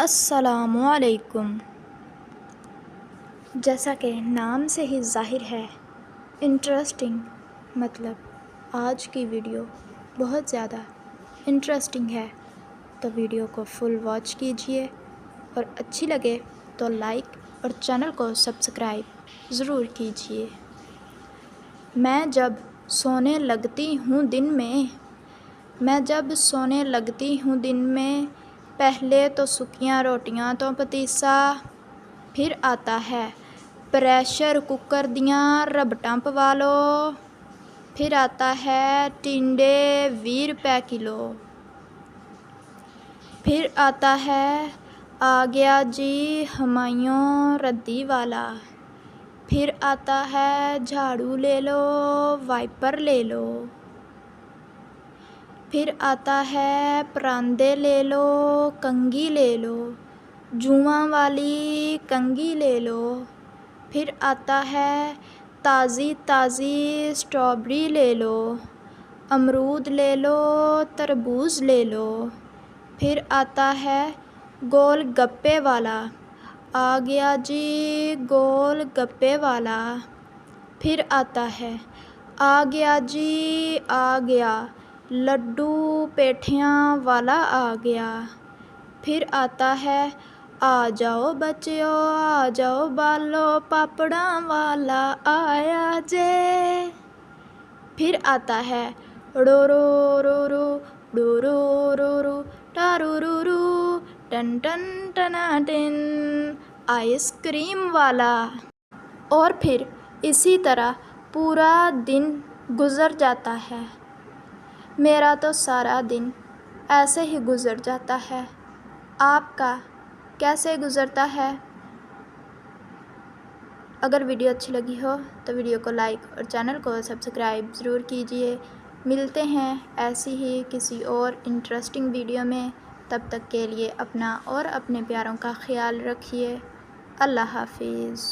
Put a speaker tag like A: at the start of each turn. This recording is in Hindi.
A: अस्सलामुअलैकुम। जैसा कि नाम से ही ज़ाहिर है, इंटरेस्टिंग मतलब आज की वीडियो बहुत ज़्यादा इंटरेस्टिंग है, तो वीडियो को फुल वॉच कीजिए और अच्छी लगे तो लाइक और चैनल को सब्सक्राइब ज़रूर कीजिए। मैं जब सोने लगती हूँ दिन में पहले तो सूखियाँ रोटियाँ तो पतीसा, फिर आता है प्रेशर कुकर दियाँ रबटां पवा लो, फिर आता है टिंडे 20 रुपए किलो, फिर आता है आ गया जी हुमायूं रद्दी वाला, फिर आता है झाड़ू ले लो वाइपर ले लो, फिर आता है परांदे ले लो कंघी ले लो, जुआं वाली कंघी ले लो, फिर आता है ताज़ी ताज़ी स्ट्रॉबेरी ले लो, अमरूद ले लो तरबूज ले लो, फिर आता है गोल गप्पे वाला, आ गया जी गोल गप्पे वाला, फिर आता है आ गया जी आ गया लड्डू पेठियाँ वाला आ गया, फिर आता है आ जाओ बच्चों आ जाओ बालो पापड़ा वाला आया जे, फिर आता है डोरो रो रो डोरो रो रो टारू रू रू टन टन टना टिन आइसक्रीम वाला। और फिर इसी तरह पूरा दिन गुज़र जाता है। मेरा तो सारा दिन ऐसे ही गुज़र जाता है। आपका कैसे गुज़रता है? अगर वीडियो अच्छी लगी हो तो वीडियो को लाइक और चैनल को सब्सक्राइब ज़रूर कीजिए। मिलते हैं ऐसी ही किसी और इंटरेस्टिंग वीडियो में। तब तक के लिए अपना और अपने प्यारों का ख्याल रखिए। अल्लाह हाफिज़।